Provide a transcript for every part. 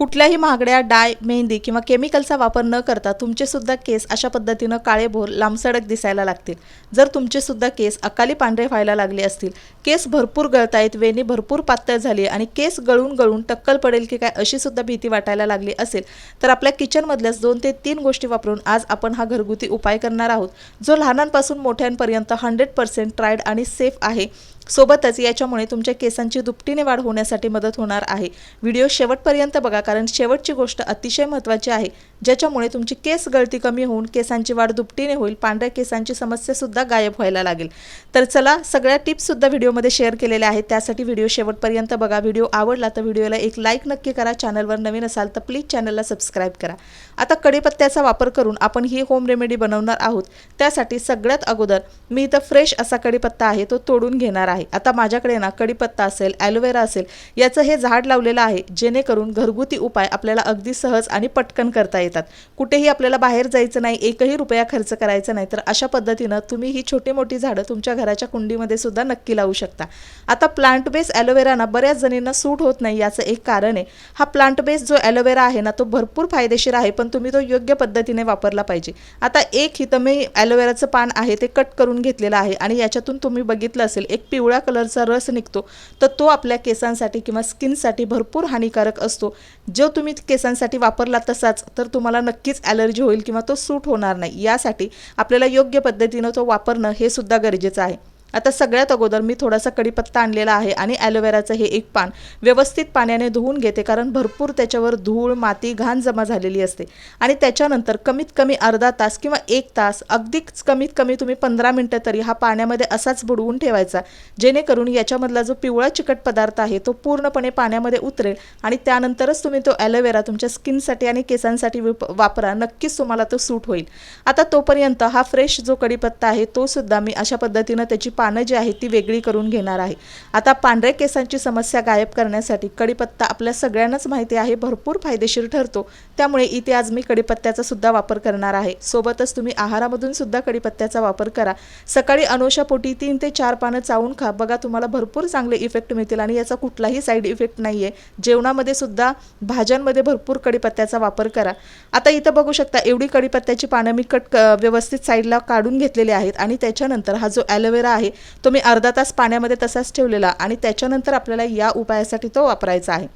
कुठल्याही महागड्या डाय, मेहंदी किंवा केमिकलचा वापर न करता तुमचे सुद्धा केस अशा पद्धतीनं काळेभोर लांबसडक दिसायला लागतील। जर तुमचे सुद्धा केस अकाली पांढरे व्हायला लागले असतील, केस भरपूर गळतायत, वेणी भरपूर पातळ झाली आणि केस गळून गळून टक्कल पडेल की काय अशी सुद्धा भीती वाटायला लागली असेल, तर आपल्या किचनमधल्याच 2 ते 3 गोष्टी वापरून आज आपण हा घरगुती उपाय करणार आहोत, जो लहानांपासून मोठ्यांपर्यंत 100% ट्रायड आणि सेफ आहे। सोबतच याच्यामुळे तुमच्या केसांची दुपटीने वाढ होण्यासाठी मदत होणार आहे। व्हिडिओ शेवटपर्यंत बघा, कारण शेवटची गोष्ट अतिशय महत्त्वाची आहे, ज्याच्यामुळे तुमची केस गळती कमी होऊन केसांची वाढ दुपटीने होईल, पांढऱ्या केसांची समस्या सुद्धा गायब व्हायला लागेल। तर चला, सगळ्या टिप्स सुद्धा व्हिडिओमध्ये शेअर केलेल्या आहेत, त्यासाठी व्हिडिओ शेवटपर्यंत बघा। व्हिडिओ आवडला तर व्हिडिओला एक लाईक नक्की करा, चॅनलवर नवीन असाल तर प्लीज चॅनलला सबस्क्राइब करा। आता कढीपत्त्याचा वापर करून आपण ही होम रेमेडी बनवणार आहोत। त्यासाठी सगळ्यात अगोदर मी इथं फ्रेश असा कढीपत्ता आहे तो तोडून घेणार आहे। आता माझ्याकडे ना कढीपत्ता असेल, ॲलोवेरा असेल, याचं हे झाड लावलेलं आहे, जेणेकरून घरगुती उपाय आपल्याला अगदी सहज आणि पटकन करता येतात। कुठेही आपल्याला बाहेर जायचं नाही, एकही रुपया खर्च करायचा नाही। तर अशा पद्धतीनं तुम्ही ही छोटी मोठी झाडं तुमच्या घराच्या कुंडीमध्ये सुद्धा नक्की लावू शकता। आता प्लांट बेस ॲलोवेरा ना बऱ्याच जणींना सूट होत नाही, याचं एक कारण आहे, हा प्लांट बेस जो ॲलोवेरा आहे ना तो भरपूर फायदेशीर आहे, पण तुम्ही तो योग्य पद्धतीने वापरला पाहिजे। आता एक इथं मी ॲलोवेराचं पान आहे ते कट करून घेतलेलं आहे आणि याच्यातून तुम्ही बघितलं असेल एक पिवळा कलरचा रस निघतो, तर तो आपल्या केसांसाठी किंवा स्किनसाठी भरपूर हानिकारक असतो। जो तुम्ही केसांसाठी वापरला तसाच तर तुम्हाला नक्कीच ॲलर्जी होईल किंवा तो सूट होणार नाही। यासाठी आपल्याला योग्य पद्धतीनं तो वापरणं हे सुद्धा गरजेचं आहे। आता सगळ्यात अगोदर मी थोडासा कढीपत्ता आणलेला आहे आणि ॲलोवेराचं हे एक पान व्यवस्थित पाण्याने धुवून घेते, कारण भरपूर त्याच्यावर धूळ, माती, घाण जमा झालेली असते। आणि त्याच्यानंतर कमीत कमी अर्धा तास किंवा 1 तास, अगदीच कमीत कमी तुम्ही 15 मिनिटं तरी हा पाण्यामध्ये असाच बुडवून ठेवायचा, जेणेकरून याच्यामधला जो पिवळा चिकट पदार्थ आहे तो पूर्णपणे पाण्यामध्ये उतरेल आणि त्यानंतरच तुम्ही तो ॲलोवेरा तुमच्या स्किनसाठी आणि केसांसाठी वापरा, नक्कीच तुम्हाला तो सूट होईल। आता तोपर्यंत हा फ्रेश जो कढीपत्ता आहे तो सुद्धा मी अशा पद्धतीनं त्याची पानं जी आहेत ती वेगळी करून घेणार आहे। आता पांढऱ्या केसांची समस्या गायब करण्यासाठी कढीपत्ता आपल्या सगळ्यांनाच माहिती आहे भरपूर फायदेशीर ठरतो, त्यामुळे इथे आज मी कढीपत्त्याचा सुद्धा वापर करणार आहे। सोबतच तुम्ही आहारामधून सुद्धा कढीपत्त्याचा वापर करा। सकाळी अनुशापोटी 3 ते 4 पानं चावून खा, बघा तुम्हाला भरपूर चांगले इफेक्ट मिळतील आणि याचा कुठलाही साईड इफेक्ट नाही आहे। जेवणामध्ये सुद्धा, भाज्यांमध्ये भरपूर कढीपत्त्याचा वापर करा। आता इथं बघू शकता एवढी कढीपत्त्याची पानं मी व्यवस्थित साईडला काढून घेतलेली आहेत आणि त्याच्यानंतर हा जो ॲलोवेरा आहे तो मी अर्धा तास पाण्यामध्ये तसाच ठेवलेला आणि त्याच्यानंतर आपल्याला या उपायासाठी तो वापरायचा आहे।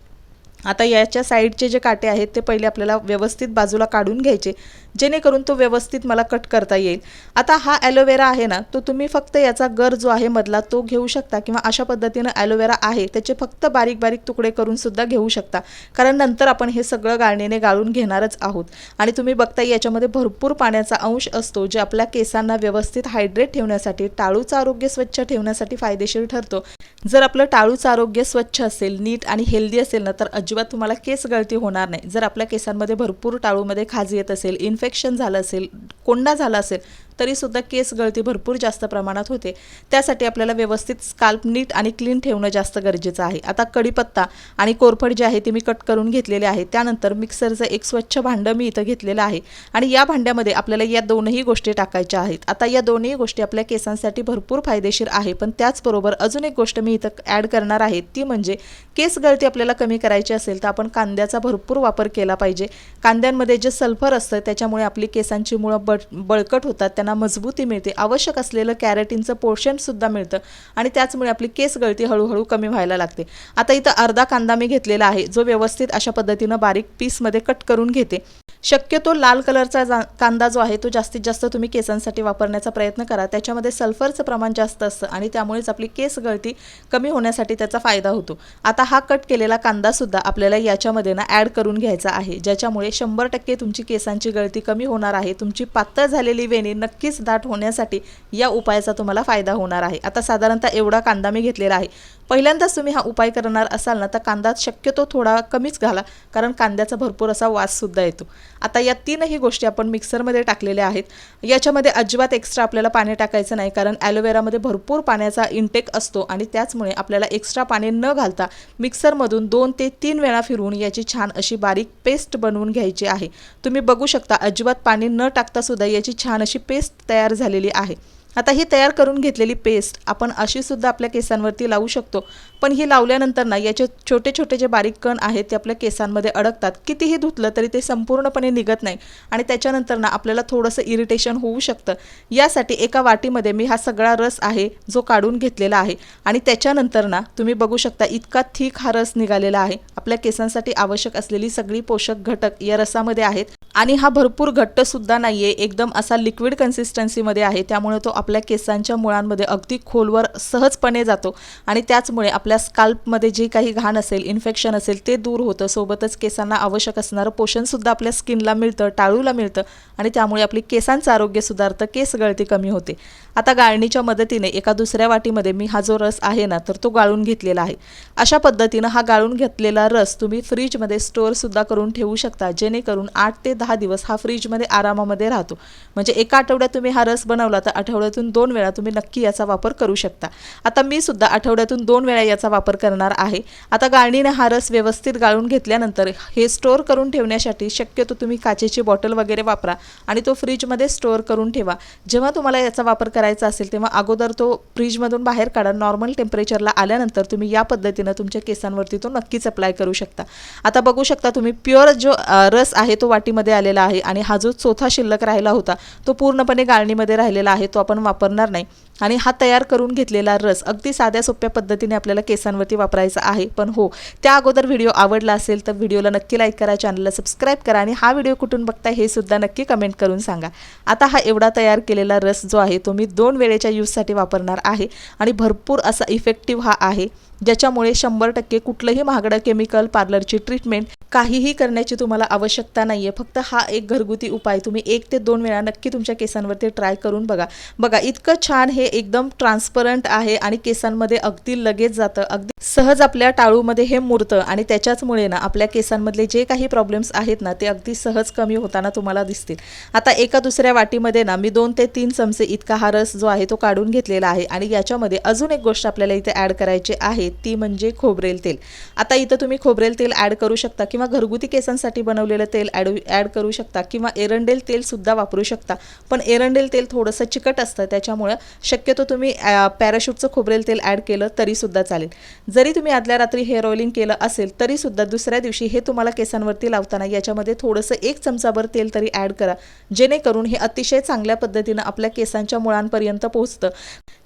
आता याच्या साईडचे जे काटे आहेत ते पहिले आपल्याला व्यवस्थित बाजूला काढून घ्यायचे, जेणेकरून तो व्यवस्थित मला कट करता येईल। आता हा ॲलोवेरा आहे ना तो तुम्ही फक्त याचा गर जो आहे मधला तो घेऊ शकता, किंवा अशा पद्धतीनं ॲलोवेरा आहे त्याचे फक्त बारीक बारीक तुकडे करून सुद्धा घेऊ शकता, कारण नंतर आपण हे सगळं गाळणीने गाळून घेणारच आहोत। आणि तुम्ही बघता याच्यामध्ये भरपूर पाण्याचा अंश असतो, जे आपल्या केसांना व्यवस्थित हायड्रेट ठेवण्यासाठी, टाळूचं आरोग्य स्वच्छ ठेवण्यासाठी फायदेशीर ठरतो। जर आपलं टाळूचं आरोग्य स्वच्छ असेल, नीट आणि हेल्दी असेल ना, तर अजिबात तुम्हाला केस गळती होणार नाही। जर आपल्या केसांमध्ये भरपूर टाळूमध्ये खाज येत असेल, इन्फेक्शन झालं असेल, कोंडा झाला असेल, तरी सुद्धा केस गळती भरपूर जास्त प्रमाणात होते। त्यासाठी आपल्याला व्यवस्थित स्काल्प नीट आणि क्लीन ठेवणं जास्त गरजेचं आहे। आता कढीपत्ता आणि कोरफड जे आहे ते मी कट करून घेतलेले आहे। त्यानंतर मिक्सरचं एक स्वच्छ भांडं मी इथं घेतलेलं आहे आणि या भांड्यामध्ये आपल्याला या दोनही गोष्टी टाकायच्या आहेत। आता या दोन्ही गोष्टी आपल्या केसांसाठी भरपूर फायदेशीर आहे, पण त्याचबरोबर अजून एक गोष्ट मी इथं ॲड करणार आहे, ती म्हणजे केस गळती आपल्याला कमी करायची असेल तर आपण कांद्याचा भरपूर वापर केला पाहिजे। कांद्यांमध्ये जे सल्फर असतं त्याच्यामुळे आपली केसांची मुळं बळकट होतात, त्यांना मजबूती मिळते, आवश्यक असलेलं कॅरेटिनचं पोषण सुद्धा मिळतं आणि त्याचमुळे आपली केस गळती हळूहळू कमी व्हायला लागते। आता इथं अर्धा कांदा मी घेतलेला आहे, जो व्यवस्थित अशा पद्धतीनं बारीक पीसमध्ये कट करून घेते। शक्यतो लाल कलरचा कांदा जो आहे तो जास्तीत जास्त तुम्ही केसांसाठी वापरण्याचा प्रयत्न करा, त्याच्यामध्ये सल्फरचं प्रमाण जास्त असतं आणि त्यामुळेच आपली केस गळती कमी होण्यासाठी त्याचा फायदा होतो। आता हा कट केलेला कांदा सुद्धा आपल्याला याच्यामध्ये ना ॲड करून घ्यायचा आहे, ज्याच्यामुळे 100% तुमची केसांची गळती कमी होणार आहे। तुमची पातळ झालेली वेणी नक्कीच दाट होण्यासाठी या उपायाचा तुम्हाला फायदा होणार आहे। आता साधारणतः एवढा कांदा मी घेतलेला आहे। पहिल्यांदाच तुम्ही हा उपाय करणार असाल ना तर कांदा शक्यतो थोडा कमीच घाला, कारण कांद्याचा भरपूर असा वास सुद्धा येतो। आता या तीनही गोष्टी आपण मिक्सरमध्ये टाकलेल्या आहेत। याच्यामध्ये अजिबात एक्स्ट्रा आपल्याला पाणी टाकायचं नाही, कारण ॲलोवेरामध्ये भरपूर पाण्याचा इंटेक असतो आणि त्याचमुळे आपल्याला एक्स्ट्रा पाणी न घालता मिक्सरमधून 2 ते 3 वेळा फिरवून याची छान अशी बारीक पेस्ट बनवून घ्यायची आहे। तुम्ही बघू शकता अजिबात पाणी न टाकता सुद्धा याची छान अशी पेस्ट तयार झालेली आहे। आता ही तयार करून घेतलेली पेस्ट आपण अशी सुद्धा आपल्या केसांवरती लावू शकतो, पण ही लावल्यानंतर ना याचे छोटे छोटे जे बारीक कण आहेत ते आपल्या केसांमध्ये अडकतात. कितीही धुतलं तरी ते संपूर्णपणे निघत नाही आणि त्याच्यानंतर ना आपल्याला थोडंसं इरिटेशन होऊ शकतं. यासाठी एका वाटीमध्ये मी हा सगळा रस आहे जो काढून घेतलेला आहे आणि त्याच्यानंतर ना तुम्ही बघू शकता इतका थिक हा रस निघालेला आहे. आपल्या केसांसाठी आवश्यक असलेली सगळी पोषक घटक या रसामध्ये आहेत आणि हा भरपूर घट्ट सुद्धा नाहीये, एकदम असा लिक्विड कन्सिस्टन्सीमध्ये आहे. त्यामुळे तो आपल्या केसांच्या मुळांमध्ये अगदी खोलवर सहजपणे जातो आणि त्याचमुळे आपल्या स्काल्पमध्ये जे काही घाण असेल, इन्फेक्शन असेल ते दूर होतं. सोबतच केसांना आवश्यक असणारं पोषणसुद्धा आपल्या स्किनला मिळतं, टाळूला मिळतं आणि त्यामुळे आपली केसांचं आरोग्य सुधारतं, केस गळती कमी होते. आता गाळणीच्या मदतीने एका दुसऱ्या वाटीमध्ये मी हा जो रस आहे ना तर तो गाळून घेतलेला आहे. अशा पद्धतीनं हा गाळून घेतलेला रस तुम्ही फ्रीजमध्ये स्टोअरसुद्धा करून ठेवू शकता, जेणेकरून 8 ते 10 दिवस हा फ्रीजमध्ये आरामामध्ये राहतो. म्हणजे एका आठवड्यात तुम्ही हा रस बनवला तर आठवड्यातून 2 वेळा तुम्ही नक्की याचा वापर करू शकता. आता मी सुद्धा आठवड्यातून 2 वेळा याचा वापर करणार आहे. आता गाळणीने हा रस व्यवस्थित गाळून घेतल्यानंतर हे स्टोअर करून ठेवण्यासाठी शक्यतो तुम्ही काचेची बॉटल वगैरे वापरा आणि तो फ्रीजमध्ये स्टोअर करून ठेवा. जेव्हा तुम्हाला याचा वापर करायचा असेल तेव्हा अगोदर तो फ्रीजमधून बाहेर काढा. नॉर्मल टेम्परेचरला आल्यानंतर तुम्ही या पद्धतीनं तुमच्या केसांवरती तो नक्कीच अप्लाय करू शकता. आता बघू शकता तुम्ही प्युअर जो रस आहे तो वाटीमध्ये आलेला आहे आणि हा जो चौथा शिल्लक राहिला होता तो पूर्णपणे गाळणीमध्ये राहिलेला आहे, तो आपण वापरणार नाही. आणि हा तयार करून घेतलेला रस अगदी साध्या सोप्या पद्धतीने आपल्याला केसांवरती वापरायचा आहे. पण हो, त्या अगोदर व्हिडिओ आवडला असेल तर व्हिडिओला नक्की लाईक करा, चॅनलला सबस्क्राईब करा आणि हा व्हिडिओ कुठून बघताय हे सुद्धा नक्की कमेंट करून सांगा. आता हा एवढा तयार केलेला रस जो आहे तो मी 2 वेळेच्या यूजसाठी वापरणार आहे आणि भरपूर असा इफेक्टिव्ह हा आहे, ज्याच्यामुळे 100% कुठलंही महागडं केमिकल, पार्लरची ट्रीटमेंट काहीही करण्याची तुम्हाला आवश्यकता नाही आहे. फक्त हा एक घरगुती उपाय तुम्ही 1 ते 2 वेळा नक्की तुमच्या केसांवरती ट्राय करून बघा. बघा इतकं छान हे एकदम ट्रान्सपरंट आहे आणि केसांमध्ये अगदी लगेच जातं, अगदी सहज आपल्या टाळूमध्ये हे मुरतं आणि त्याच्याचमुळे ना आपल्या केसांमधले जे काही प्रॉब्लेम्स आहेत ना ते अगदी सहज कमी होताना तुम्हाला दिसतील. आता एका दुसऱ्या वाटीमध्ये ना मी 2 ते 3 चमचे इतका हा रस जो आहे तो काढून घेतलेला आहे आणि याच्यामध्ये अजून एक गोष्ट आपल्याला इथे ॲड करायची आहे, ती म्हणजे खोबरेल तेल. आता इथं तुम्ही खोबरेल तेल ॲड करू शकता किंवा घरगुती केसांसाठी बनवलेलं तेल ॲड करू शकता किंवा एरंडेल तेल सुद्धा वापरू शकता. पण एरंडेल तेल थोडंसं चिकट असतं, त्याच्यामुळे शक्यतो तुम्ही पॅराशूटचं खोबरेल तेल ॲड केलं तरी सुद्धा चालेल. जरी तुम्ही आदल्या रात्री हेअर ऑइलिंग केलं असेल तरी सुद्धा दुसऱ्या दिवशी हे तुम्हाला केसांवरती लावताना याच्यामध्ये थोडंसं 1 चमचाभर तेल तरी ॲड करा, जेणेकरून हे अतिशय चांगल्या पद्धतीनं आपल्या केसांच्या मुळांपर्यंत पोहोचतं.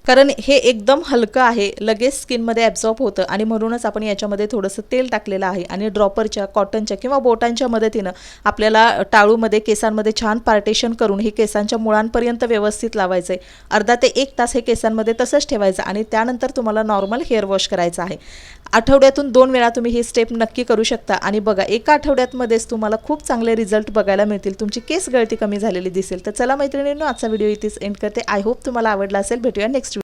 कारण हे एकदम हलकं आहे, लगेच स्किनमध्ये ॲब्झॉर्ब होतं आणि म्हणूनच आपण याच्यामध्ये थोडंसं तेल टाकलेलं आहे आणि ड्रॉपरच्या, कॉटनच्या किंवा बोटांच्या मदतीनं आपल्याला टाळूमध्ये, केसांमध्ये छान पार्टेशन करून हे केसांच्या मुळांपर्यंत व्यवस्थित लावायचं आहे. अर्धा ते 1 तास हे केसांमध्ये तसंच ठेवायचं आणि त्यानंतर तुम्हाला नॉर्मल हेअर वॉश करायचं आहे. आठवड्यातून 2 वेळा तुम्ही हे स्टेप नक्की करू शकता आणि बघा एका आठवड्यातमध्येच तुम्हाला खूप चांगले रिझल्ट बघायला मिळतील. तुमची केस गळती कमी झालेली दिसेल. तर चला मैत्रिणींनो, आजचा व्हिडिओ इथेच एंड करते. आय होप तुम्हाला आवडला असेल. भेटूया नेक्स्ट